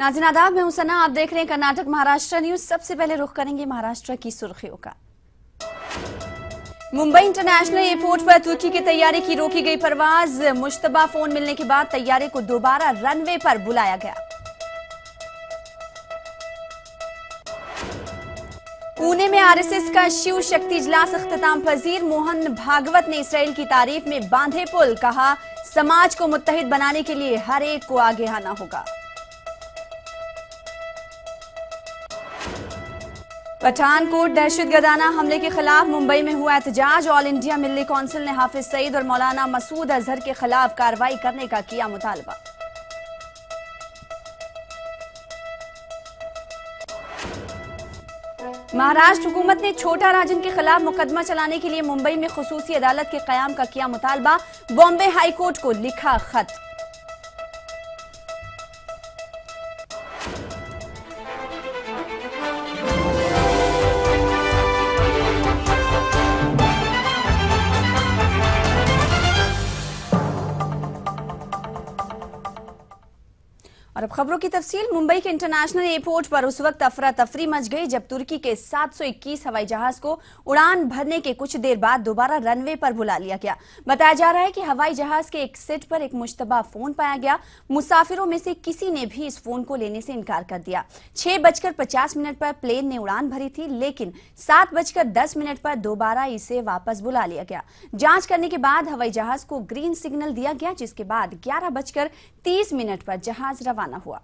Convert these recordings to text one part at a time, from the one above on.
नाज़रीन आदाब, मैं हूं सना। आप देख रहे हैं कर्नाटक महाराष्ट्र न्यूज। सबसे पहले रुख करेंगे महाराष्ट्र की सुर्खियों का। मुंबई इंटरनेशनल एयरपोर्ट पर तुर्की की तैयारी की रोकी गई परवाज। मुश्तबा फोन मिलने के बाद तैयारी को दोबारा रनवे पर बुलाया गया। पुणे में आरएसएस का शिव शक्ति इजलास अख्तिताम पजीर। मोहन भागवत ने इसराइल की तारीफ में बांधे पुल। कहा, समाज को मुत्तहिद बनाने के लिए हर एक को आगे आना होगा। पठानकोट दहशतगर्दाना हमले के खिलाफ मुंबई में हुआ एहतजाज। ऑल इंडिया मिल्ली काउंसिल ने हाफिज सईद और मौलाना मसूद अजहर के खिलाफ कार्रवाई करने का किया मुतालबा। महाराष्ट्र हुकूमत ने छोटा राजन के खिलाफ मुकदमा चलाने के लिए मुंबई में खुसूसी अदालत के कयाम का किया मुतालबा। बॉम्बे हाई कोर्ट को लिखा खत। और अब खबरों की तफसील। मुंबई के इंटरनेशनल एयरपोर्ट पर उस वक्त अफरा तफरी मच गई जब तुर्की के 721 हवाई जहाज को उड़ान भरने के कुछ देर बाद दोबारा रनवे पर बुला लिया गया। बताया जा रहा है कि हवाई जहाज के एक सीट पर एक मुश्तबा फोन पाया गया। मुसाफिरों में से किसी ने भी इस फोन को लेने से इनकार कर दिया। 6:50 पर प्लेन ने उड़ान भरी थी, लेकिन 7:10 पर दोबारा इसे वापस बुला लिया गया। जांच करने के बाद हवाई जहाज को ग्रीन सिग्नल दिया गया, जिसके बाद 11:30 पर जहाज रवाना हुआ।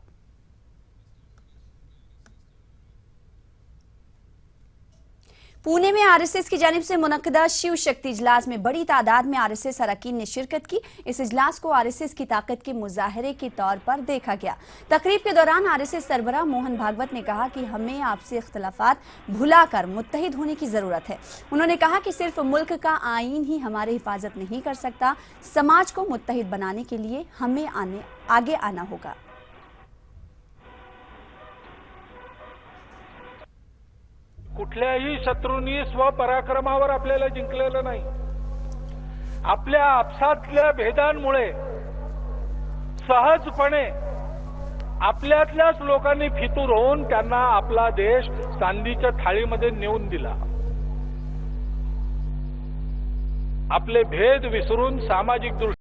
पुणे में आरएसएस की जानिब से मुनक्किदा शिव शक्ति इजलास में बड़ी तादाद में आरएसएस अरकान ने शिरकत की। इस इजलास को आरएसएस की ताकत के मुजाहरे के तौर पर देखा गया। तकरीब के दौरान आरएसएस सरबराह मोहन भागवत ने कहा कि हमें आपसी इख्तलाफात भुलाकर मुत्तहिद होने की जरूरत है। उन्होंने कहा कि सिर्फ मुल्क का आईन ही हमारी हिफाजत नहीं कर सकता, समाज को मुत्तहिद बनाने के लिए हमें आगे आना होगा। कुठल्याही शत्रूंनी स्वपराक्रमावर आपल्याला जिंकलेलं नाही। आपल्या आपसातल्या भेदांमुळे सहजपणे आपल्यातल्याच लोकांनी फितूर होऊन त्यांना आपला देश चांदीच्या थाळीमध्ये नेऊन दिला। आपले भेद विसरून सामाजिक दृष्टी